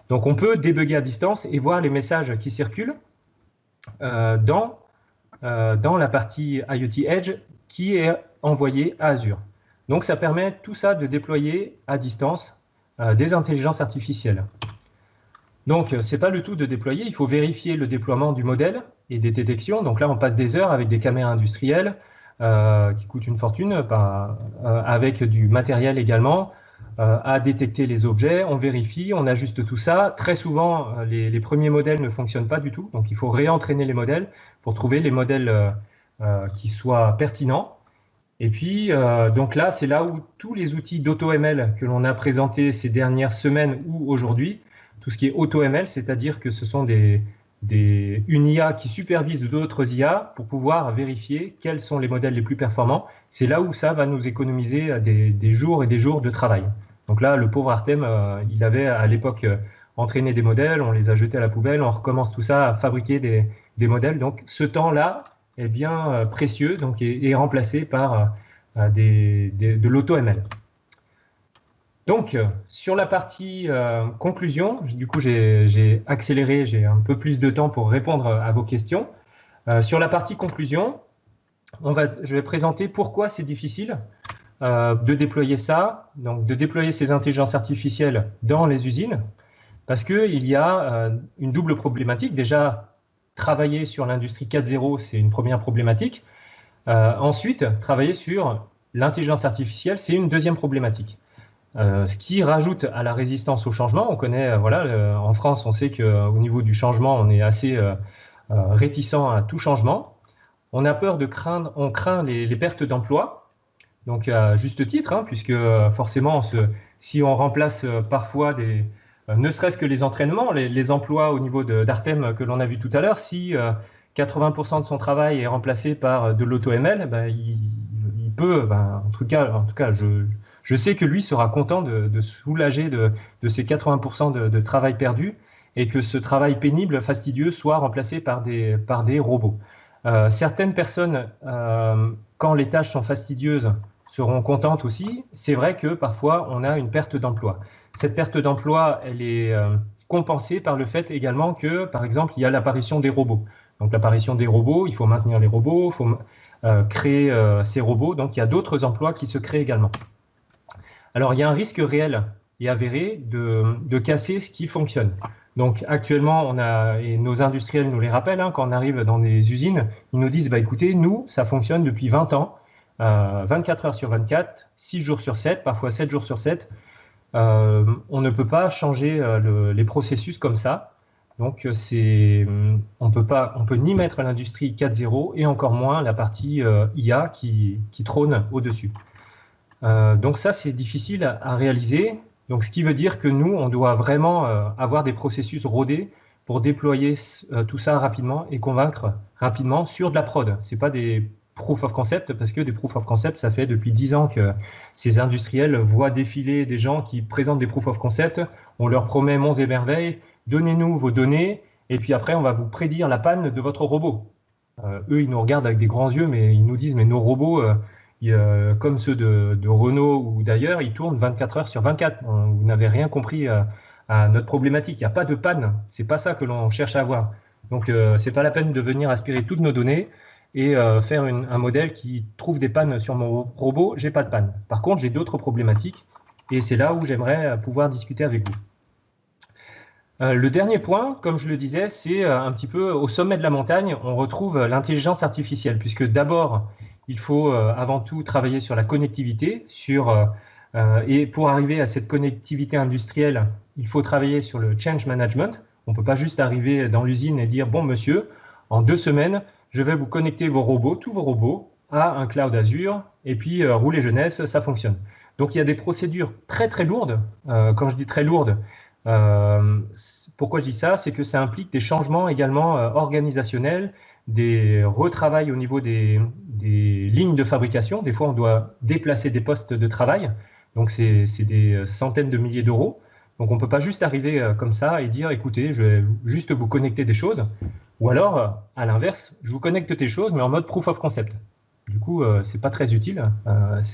Donc, on peut débugger à distance et voir les messages qui circulent dans la partie IoT Edge qui est envoyée à Azure. Donc, ça permet tout ça de déployer à distance des intelligences artificielles. Donc, ce n'est pas le tout de déployer, il faut vérifier le déploiement du modèle et des détections. Donc là, on passe des heures avec des caméras industrielles qui coûtent une fortune, avec du matériel également, à détecter les objets, on vérifie, on ajuste tout ça. Très souvent, les premiers modèles ne fonctionnent pas du tout, donc il faut réentraîner les modèles pour trouver les modèles qui soient pertinents. Et puis, donc là, c'est là où tous les outils d'AutoML que l'on a présentés ces dernières semaines ou aujourd'hui, tout ce qui est AutoML, c'est-à-dire que ce sont une IA qui supervise d'autres IA pour pouvoir vérifier quels sont les modèles les plus performants. C'est là où ça va nous économiser des jours et des jours de travail. Donc là, le pauvre Artem, il avait à l'époque entraîné des modèles, on les a jetés à la poubelle, on recommence tout ça à fabriquer des modèles. Donc ce temps-là est bien précieux, donc est remplacé par de l'AutoML. Donc, sur la partie conclusion, du coup, j'ai accéléré, j'ai un peu plus de temps pour répondre à vos questions. Sur la partie conclusion, je vais présenter pourquoi c'est difficile de déployer ça, donc de déployer ces intelligences artificielles dans les usines, parce qu'il y a une double problématique. Déjà, travailler sur l'industrie 4.0, c'est une première problématique. Ensuite, travailler sur l'intelligence artificielle, c'est une deuxième problématique. Ce qui rajoute à la résistance au changement. On connaît, en France, on sait qu'au niveau du changement, on est assez réticent à tout changement. On a peur on craint les pertes d'emplois, donc à juste titre, hein, puisque forcément, si on remplace parfois ne serait-ce que les entraînements, les emplois au niveau d'Artem que l'on a vu tout à l'heure, si 80% de son travail est remplacé par de l'AutoML, il peut, en tout cas, je je sais que lui sera content de soulager de ces 80% de travail perdu et que ce travail pénible, fastidieux, soit remplacé par des robots. Certaines personnes, quand les tâches sont fastidieuses, seront contentes aussi. C'est vrai que parfois, on a une perte d'emploi. Cette perte d'emploi, elle est compensée par le fait également que, par exemple, il y a l'apparition des robots. Donc l'apparition des robots, il faut maintenir les robots, il faut créer ces robots. Donc il y a d'autres emplois qui se créent également. Alors il y a un risque réel et avéré de casser ce qui fonctionne. Donc actuellement, et nos industriels nous les rappellent, hein, quand on arrive dans des usines, ils nous disent, bah, écoutez, nous, ça fonctionne depuis 20 ans, 24 heures sur 24, 6 jours sur 7, parfois 7 jours sur 7. On ne peut pas changer les processus comme ça. Donc on peut ni mettre l'industrie 4.0 et encore moins la partie IA qui trône au-dessus. Donc ça, c'est difficile à réaliser. Donc ce qui veut dire que nous, on doit vraiment avoir des processus rodés pour déployer tout ça rapidement et convaincre rapidement sur de la prod. Ce n'est pas des proof of concept, parce que des proof of concept, ça fait depuis 10 ans que ces industriels voient défiler des gens qui présentent des proof of concept. On leur promet monts et merveilles, donnez-nous vos données, et puis après, on va vous prédire la panne de votre robot. Eux, ils nous regardent avec des grands yeux, mais ils nous disent, mais nos robots, comme ceux de Renault ou d'ailleurs, ils tournent 24 heures sur 24. Vous n'avez rien compris à notre problématique. Il n'y a pas de panne. Ce n'est pas ça que l'on cherche à avoir. Donc, ce n'est pas la peine de venir aspirer toutes nos données et faire un modèle qui trouve des pannes sur mon robot. J'ai pas de panne. Par contre, j'ai d'autres problématiques et c'est là où j'aimerais pouvoir discuter avec vous. Le dernier point, comme je le disais, c'est un petit peu au sommet de la montagne, on retrouve l'intelligence artificielle, puisque d'abord, il faut avant tout travailler sur la connectivité, et pour arriver à cette connectivité industrielle, il faut travailler sur le change management. On ne peut pas juste arriver dans l'usine et dire « Bon, monsieur, en 2 semaines, je vais vous connecter vos robots, tous vos robots, à un cloud Azure, et puis roulez jeunesse, ça fonctionne. » Donc, il y a des procédures très, très lourdes. Quand je dis très lourdes, pourquoi je dis ça? C'est que ça implique des changements également organisationnels, des retravails au niveau des lignes de fabrication. Des fois, on doit déplacer des postes de travail. Donc, c'est des centaines de milliers d'euros. Donc, on ne peut pas juste arriver comme ça et dire, écoutez, je vais juste vous connecter des choses. Ou alors, à l'inverse, je vous connecte des choses, mais en mode proof of concept. Du coup, ce n'est pas très utile.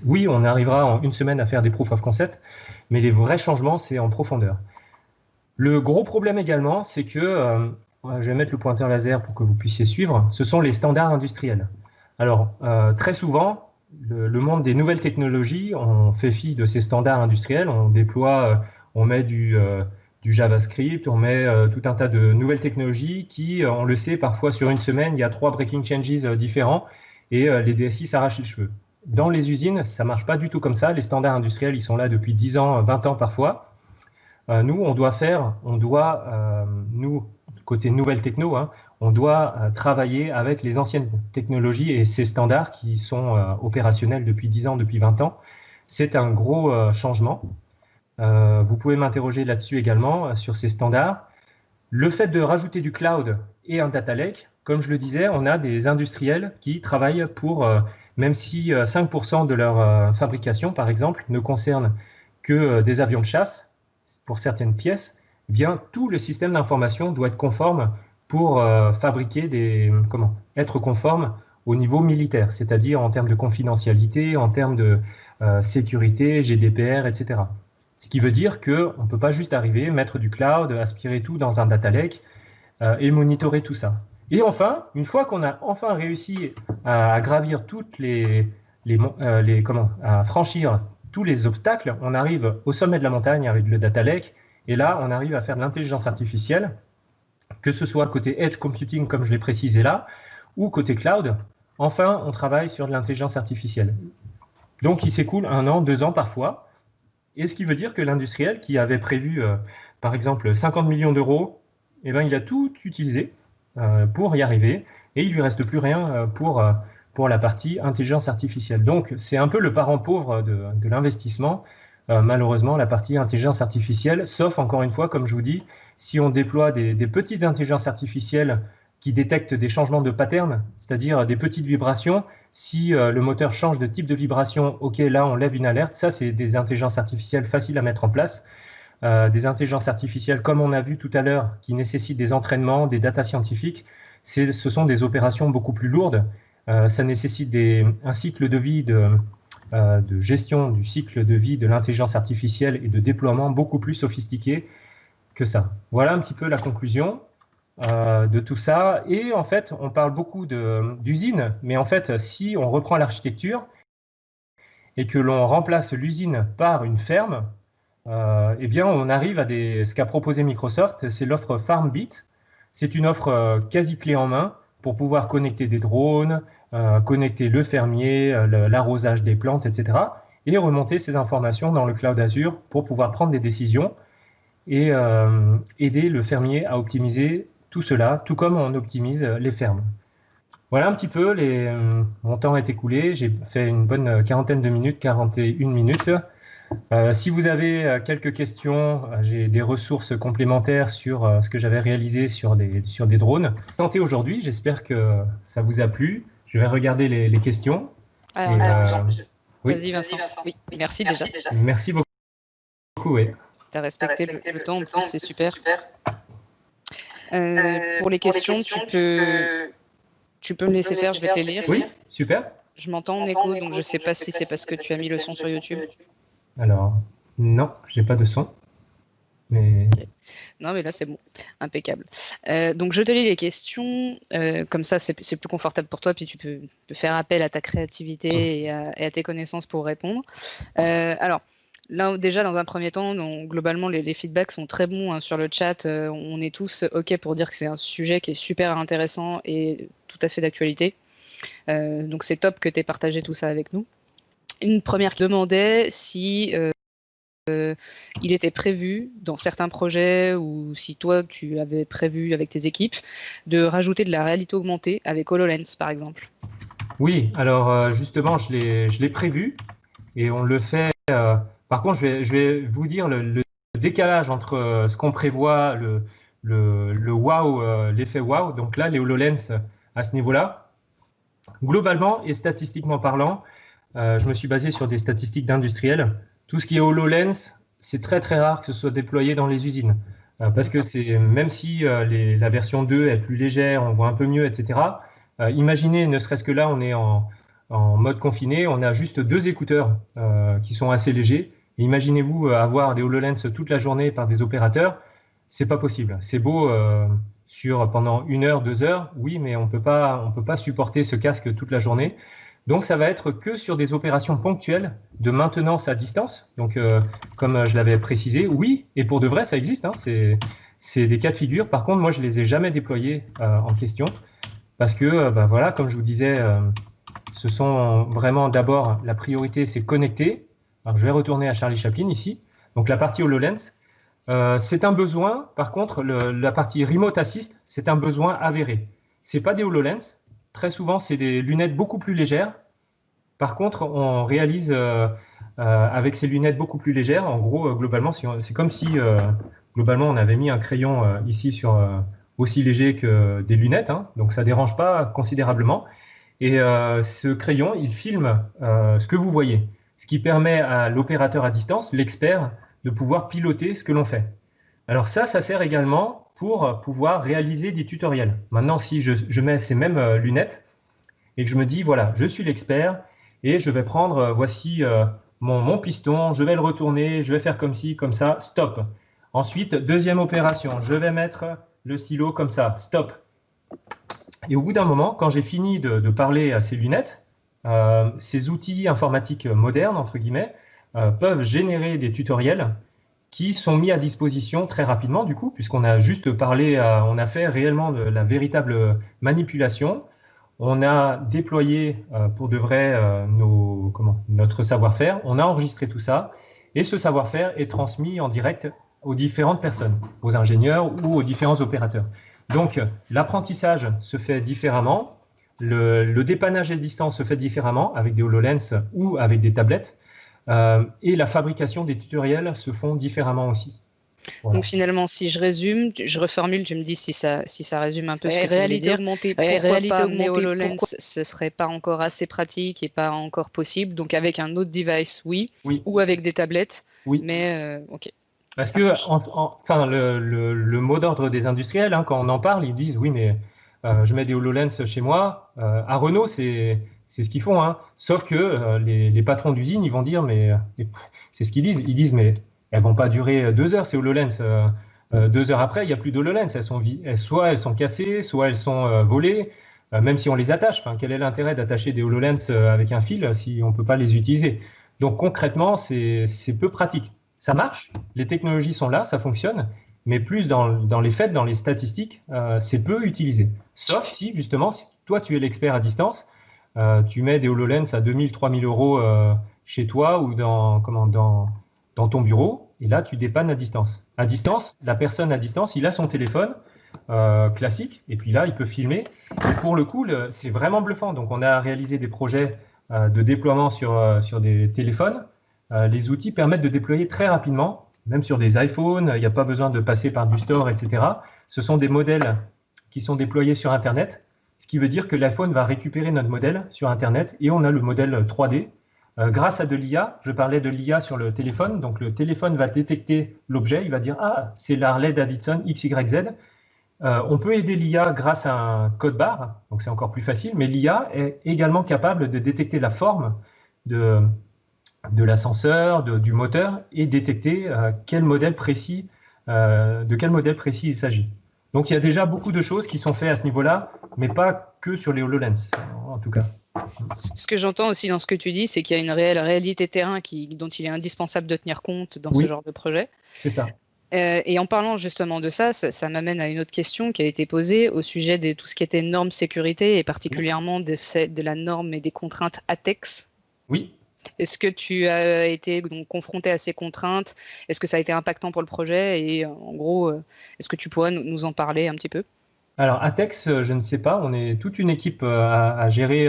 Oui, on arrivera en 1 semaine à faire des proof of concept, mais les vrais changements, c'est en profondeur. Le gros problème également, c'est que, je vais mettre le pointeur laser pour que vous puissiez suivre, ce sont les standards industriels. Alors, très souvent, le monde des nouvelles technologies, on fait fi de ces standards industriels, on déploie, on met du JavaScript, on met tout un tas de nouvelles technologies qui, on le sait, parfois sur 1 semaine, il y a 3 breaking changes différents et les DSI s'arrachent les cheveux. Dans les usines, ça ne marche pas du tout comme ça. Les standards industriels, ils sont là depuis 10 ans, 20 ans parfois. Nous, nous, côté nouvelles techno, hein, on doit travailler avec les anciennes technologies et ces standards qui sont opérationnels depuis 10 ans, depuis 20 ans. C'est un gros changement. Vous pouvez m'interroger là-dessus également, sur ces standards. Le fait de rajouter du cloud et un data lake, comme je le disais, on a des industriels qui travaillent pour, même si 5% de leur fabrication, par exemple, ne concerne que des avions de chasse, pour certaines pièces, eh bien, tout le système d'information doit être conforme pour être conforme au niveau militaire, c'est-à-dire en termes de confidentialité, en termes de sécurité, GDPR, etc. Ce qui veut dire qu'on ne peut pas juste arriver, mettre du cloud, aspirer tout dans un data lake et monitorer tout ça. Et enfin, une fois qu'on a enfin réussi à gravir à franchir tous les obstacles, on arrive au sommet de la montagne avec le data lake, et là, on arrive à faire de l'intelligence artificielle, que ce soit côté edge computing, comme je l'ai précisé là, ou côté cloud. Enfin, on travaille sur de l'intelligence artificielle. Donc, il s'écoule 1 an, 2 ans parfois, et ce qui veut dire que l'industriel qui avait prévu, par exemple, 50 millions d'euros, eh ben, il a tout utilisé pour y arriver, et il ne lui reste plus rien pour la partie intelligence artificielle. Donc, c'est un peu le parent pauvre de l'investissement, malheureusement, la partie intelligence artificielle, sauf, encore une fois, comme je vous dis, si on déploie des petites intelligences artificielles qui détectent des changements de pattern, c'est-à-dire des petites vibrations, Si le moteur change de type de vibration, OK, là, on lève une alerte. Ça, c'est des intelligences artificielles faciles à mettre en place. Des intelligences artificielles, comme on a vu tout à l'heure, qui nécessitent des entraînements, des data scientifiques, ce sont des opérations beaucoup plus lourdes. Ça nécessite un cycle de vie de gestion du cycle de vie de l'intelligence artificielle et de déploiement beaucoup plus sophistiqué que ça. Voilà un petit peu la conclusion de tout ça. Et en fait, on parle beaucoup d'usines, mais en fait, si on reprend l'architecture et que l'on remplace l'usine par une ferme, eh bien, on arrive à ce qu'a proposé Microsoft, c'est l'offre FarmBeat. C'est une offre quasi clé en main pour pouvoir connecter des drones, connecter le fermier, l'arrosage des plantes, etc. et remonter ces informations dans le cloud Azure pour pouvoir prendre des décisions et aider le fermier à optimiser tout cela, tout comme on optimise les fermes. Voilà un petit peu, mon temps est écoulé, j'ai fait une bonne quarantaine de minutes, 41 minutes. Si vous avez quelques questions, j'ai des ressources complémentaires sur ce que j'avais réalisé sur des drones. Tenté aujourd'hui, j'espère que ça vous a plu. Je vais regarder les questions. Alors, oui. Vas-y Vincent. Oui, merci déjà. Merci beaucoup. Oui. Tu as respecté le temps, en plus c'est super. Pour les questions, tu peux me laisser faire, je vais te les lire. Oui, super. Je m'entends en écho, donc je ne sais pas si c'est parce que tu as mis le son sur YouTube. Alors, non, je n'ai pas de son. Mais... Okay. Non, mais là, c'est bon. Impeccable. Donc, je te lis les questions. Comme ça, c'est plus confortable pour toi, puis tu peux faire appel à ta créativité et à tes connaissances pour répondre. Alors, là, déjà, dans un premier temps, globalement, les feedbacks sont très bons sur le chat. On est tous OK pour dire que c'est un sujet qui est super intéressant et tout à fait d'actualité. Donc, c'est top que tu aies partagé tout ça avec nous. Une première qui demandait si il était prévu dans certains projets ou si toi, tu avais prévu avec tes équipes de rajouter de la réalité augmentée avec HoloLens, par exemple. Oui, alors justement, je l'ai prévu et on le fait. Par contre, je vais vous dire le décalage entre ce qu'on prévoit, le wow, l'effet wow. Donc là, les HoloLens à ce niveau-là. Globalement et statistiquement parlant, je me suis basé sur des statistiques d'industriels. Tout ce qui est HoloLens, c'est très très rare que ce soit déployé dans les usines. Parce que même si la version 2 est plus légère, on voit un peu mieux, etc. Imaginez, ne serait-ce que là, on est en mode confiné, on a juste 2 écouteurs qui sont assez légers. Imaginez-vous avoir des HoloLens toute la journée par des opérateurs, c'est pas possible. C'est beau pendant 1 heure, 2 heures, oui, mais on peut pas supporter ce casque toute la journée. Donc, ça va être que sur des opérations ponctuelles de maintenance à distance. Donc, comme je l'avais précisé, oui, et pour de vrai, ça existe. Hein, c'est des cas de figure. Par contre, moi, je ne les ai jamais déployés en question parce que, voilà, comme je vous disais, ce sont vraiment d'abord, la priorité, c'est connecter. Alors, je vais retourner à Charlie Chaplin ici. Donc, la partie HoloLens, c'est un besoin. Par contre, la partie Remote Assist, c'est un besoin avéré. Ce n'est pas des HoloLens. Très souvent, c'est des lunettes beaucoup plus légères. Par contre, on réalise avec ces lunettes beaucoup plus légères, en gros, globalement, c'est comme si, globalement, on avait mis un crayon ici sur aussi léger que des lunettes, hein, donc ça ne dérange pas considérablement. Et ce crayon, il filme ce que vous voyez, ce qui permet à l'opérateur à distance, l'expert, de pouvoir piloter ce que l'on fait. Alors ça sert également pour pouvoir réaliser des tutoriels. Maintenant, si je mets ces mêmes lunettes et que je me dis, voilà, je suis l'expert et je vais prendre, voici mon piston, je vais le retourner, je vais faire comme ci, comme ça, stop. Ensuite, deuxième opération, je vais mettre le stylo comme ça, stop. Et au bout d'un moment, quand j'ai fini de parler à ces lunettes, ces outils informatiques modernes, entre guillemets, peuvent générer des tutoriels qui sont mis à disposition très rapidement, du coup, puisqu'on a juste parlé, on a fait réellement de la véritable manipulation. On a déployé pour de vrai notre savoir-faire, on a enregistré tout ça, et ce savoir-faire est transmis en direct aux différentes personnes, aux ingénieurs ou aux différents opérateurs. Donc, l'apprentissage se fait différemment, le dépannage à distance se fait différemment avec des HoloLens ou avec des tablettes, et la fabrication des tutoriels se font différemment aussi. Voilà. Donc finalement, si je résume, je reformule, tu me dis si ça résume un peu ce que tu voulais Réalité dire. augmentée, Réalité pas, mais augmentée, HoloLens, ce serait pas encore assez pratique et pas encore possible. Donc avec un autre device, oui, oui, ou avec des tablettes. oui. Mais ok, Parce ça que, marche. enfin, le mot d'ordre des industriels, hein, quand on en parle, ils disent oui, mais je mets des HoloLens chez moi. À Renault, c'est ce qu'ils font, hein. Sauf que les patrons d'usine, ils vont dire, mais c'est ce qu'ils disent. Ils disent, mais elles vont pas durer 2 heures, ces HoloLens. 2 heures après, il n'y a plus d'HoloLens. Soit elles sont cassées, soit elles sont volées, même si on les attache. Enfin, quel est l'intérêt d'attacher des HoloLens avec un fil si on ne peut pas les utiliser? Donc concrètement, c'est peu pratique. Ça marche, les technologies sont là, ça fonctionne, mais plus dans les faits, dans les statistiques, c'est peu utilisé. Sauf si, justement, si toi, tu es l'expert à distance, tu mets des HoloLens à 2000, 3000 euros chez toi ou dans ton bureau, et là, tu dépannes à distance. À distance, la personne à distance, il a son téléphone classique, et puis là, il peut filmer. Et pour le coup, c'est vraiment bluffant. Donc, on a réalisé des projets de déploiement sur des téléphones. Les outils permettent de déployer très rapidement, même sur des iPhones, il n'y a pas besoin de passer par du store, etc. Ce sont des modèles qui sont déployés sur Internet, ce qui veut dire que l'iPhone va récupérer notre modèle sur Internet et on a le modèle 3D. Grâce à de l'IA, je parlais de l'IA sur le téléphone, donc le téléphone va détecter l'objet, il va dire « Ah, c'est la Harley Davidson XYZ ». On peut aider l'IA grâce à un code barre, donc c'est encore plus facile, mais l'IA est également capable de détecter la forme de l'ascenseur, du moteur, et détecter de quel modèle précis il s'agit. Donc il y a déjà beaucoup de choses qui sont faites à ce niveau-là, mais pas que sur les HoloLens, en tout cas. Ce que j'entends aussi dans ce que tu dis, c'est qu'il y a une réelle réalité terrain dont il est indispensable de tenir compte dans ce genre de projet. C'est ça. Et en parlant justement de ça, ça m'amène à une autre question qui a été posée au sujet de tout ce qui était normes sécurité et particulièrement de la norme et des contraintes ATEX. Oui. Est-ce que tu as été donc confronté à ces contraintes? Est-ce que ça a été impactant pour le projet? Et en gros, est-ce que tu pourrais nous en parler un petit peu? Alors, ATEX, je ne sais pas. On est toute une équipe à gérer.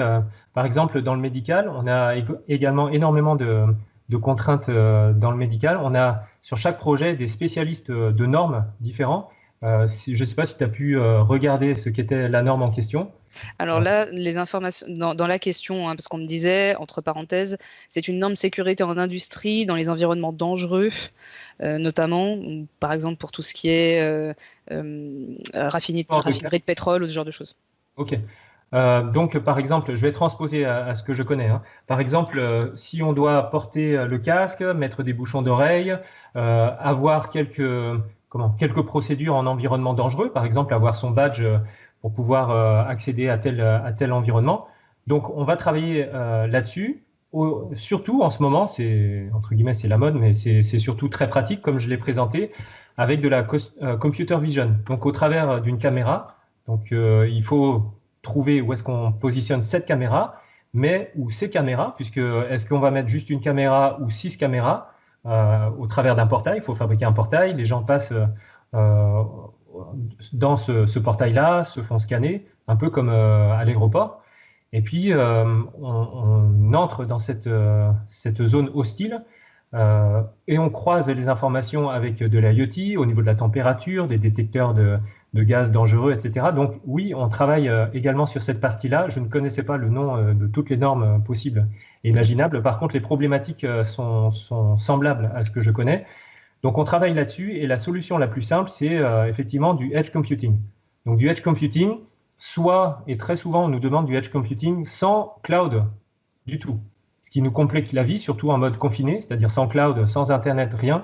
Par exemple, dans le médical, on a également énormément de contraintes dans le médical. On a sur chaque projet des spécialistes de normes différents. Je ne sais pas si tu as pu regarder ce qu'était la norme en question. Alors là, les informations dans la question, hein, parce qu'on me disait, entre parenthèses, c'est une norme sécurité en industrie, dans les environnements dangereux, notamment, par exemple, pour tout ce qui est raffinerie de pétrole ou ce genre de choses. Ok. Donc, par exemple, je vais transposer à ce que je connais, hein. Par exemple, si on doit porter le casque, mettre des bouchons d'oreille, avoir quelques procédures en environnement dangereux, par exemple, avoir son badge pour pouvoir accéder à tel environnement. Donc, on va travailler là-dessus. Surtout en ce moment, entre guillemets, c'est la mode, mais c'est surtout très pratique, comme je l'ai présenté, avec de la computer vision. Donc, au travers d'une caméra. Donc, il faut trouver où est-ce qu'on positionne cette caméra, ou ces caméras, puisque est-ce qu'on va mettre juste une caméra ou 6 caméras au travers d'un portail? Il faut fabriquer un portail, les gens passent dans ce portail-là, se font scanner, un peu comme à l'aéroport. Et puis, on entre dans cette zone hostile et on croise les informations avec de l'IoT au niveau de la température, des détecteurs de gaz dangereux, etc. Donc oui, on travaille également sur cette partie-là. Je ne connaissais pas le nom de toutes les normes possibles et imaginables. Par contre, les problématiques sont semblables à ce que je connais. Donc on travaille là-dessus et la solution la plus simple, c'est effectivement du edge computing. Donc du edge computing, et très souvent on nous demande du edge computing sans cloud du tout. Ce qui nous complique la vie, surtout en mode confiné, c'est-à-dire sans cloud, sans Internet, rien.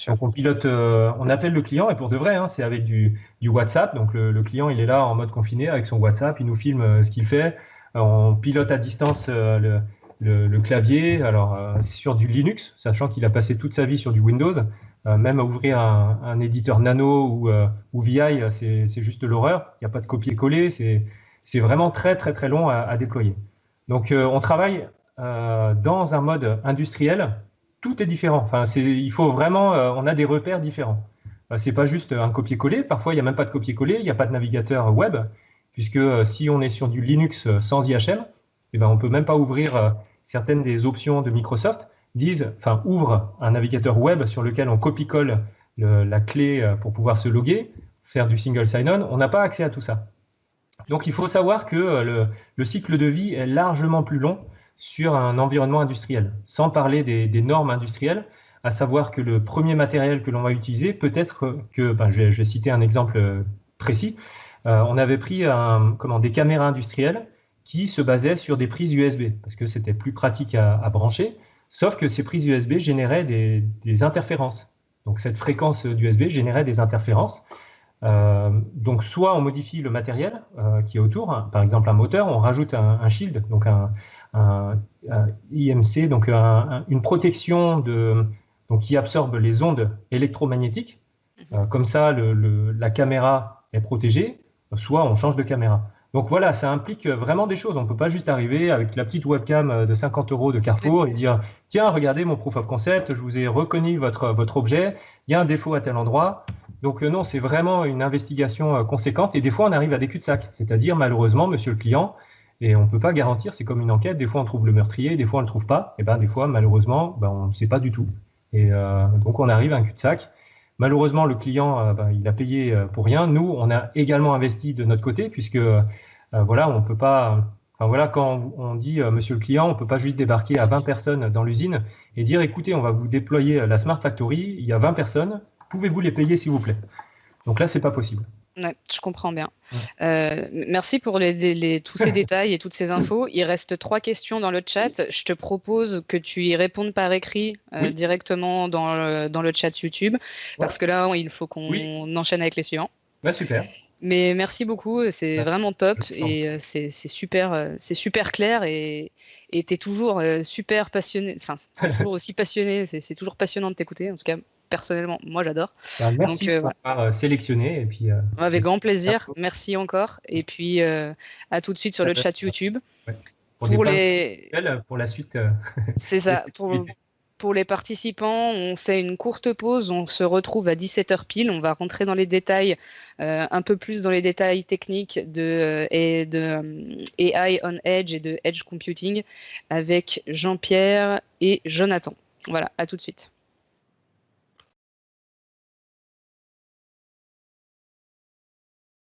Donc on pilote, on appelle le client, et pour de vrai, hein, c'est avec du WhatsApp. Donc le client, il est là en mode confiné avec son WhatsApp, il nous filme ce qu'il fait. On pilote à distance le clavier, alors sur du Linux, sachant qu'il a passé toute sa vie sur du Windows. Même à ouvrir un éditeur nano ou VI, c'est juste l'horreur. Il n'y a pas de copier-coller, c'est vraiment très très très long à déployer. Donc on travaille dans un mode industriel. Tout est différent. Enfin, il faut vraiment, on a des repères différents. C'est pas juste un copier-coller. Parfois, il n'y a même pas de copier-coller. Il n'y a pas de navigateur web, puisque si on est sur du Linux sans IHM, eh ben, on peut même pas ouvrir certaines des options de Microsoft. Ouvre un navigateur web sur lequel on copie-colle la clé pour pouvoir se loguer, faire du single sign-on, on n'a pas accès à tout ça. Donc il faut savoir que le cycle de vie est largement plus long sur un environnement industriel, sans parler des normes industrielles, à savoir que le premier matériel que l'on va utiliser, peut-être que, je vais citer un exemple précis, on avait pris des caméras industrielles qui se basaient sur des prises USB, parce que c'était plus pratique à brancher, sauf que ces prises USB généraient des interférences. Donc cette fréquence d'USB générait des interférences. Donc soit on modifie le matériel qui est autour, hein, par exemple un moteur, on rajoute un shield, donc un IMC, donc une protection donc qui absorbe les ondes électromagnétiques. Comme ça, la caméra est protégée, soit on change de caméra. Donc voilà, ça implique vraiment des choses. On ne peut pas juste arriver avec la petite webcam de 50 € de Carrefour et dire « Tiens, regardez mon proof of concept, je vous ai reconnu votre objet, il y a un défaut à tel endroit. » Donc non, c'est vraiment une investigation conséquente et des fois on arrive à des cul-de-sac, c'est-à-dire malheureusement, monsieur le client, et on ne peut pas garantir, c'est comme une enquête, des fois on trouve le meurtrier, des fois on ne le trouve pas, et des fois malheureusement on ne sait pas du tout. Et donc on arrive à un cul-de-sac. Malheureusement, le client, il a payé pour rien. Nous, on a également investi de notre côté, puisque voilà, on peut pas. Enfin, voilà, quand on dit monsieur le client, on ne peut pas juste débarquer à 20 personnes dans l'usine et dire écoutez, on va vous déployer la Smart Factory, il y a 20 personnes, pouvez-vous les payer s'il vous plaît? Donc là, c'est pas possible. Ouais, je comprends bien. Merci pour tous ces détails et toutes ces infos. Il reste 3 questions dans le chat. Je te propose que tu y répondes par écrit directement dans le chat YouTube, parce que là, il faut qu'on enchaîne avec les suivants. Super. Mais merci beaucoup, c'est vraiment top et c'est super clair et tu es toujours super passionné, enfin, tu es toujours aussi passionné, c'est toujours passionnant de t'écouter, en tout cas. Personnellement, moi j'adore. Merci de m'avoir sélectionné. Et puis, avec grand plaisir, merci encore. Et puis à tout de suite sur le chat YouTube. Pour la suite. C'est ça. Pour les participants, on fait une courte pause. On se retrouve à 17h pile. On va rentrer dans les détails, un peu plus dans les détails techniques de AI on Edge et de Edge Computing avec Jean-Pierre et Jonathan. Voilà, à tout de suite.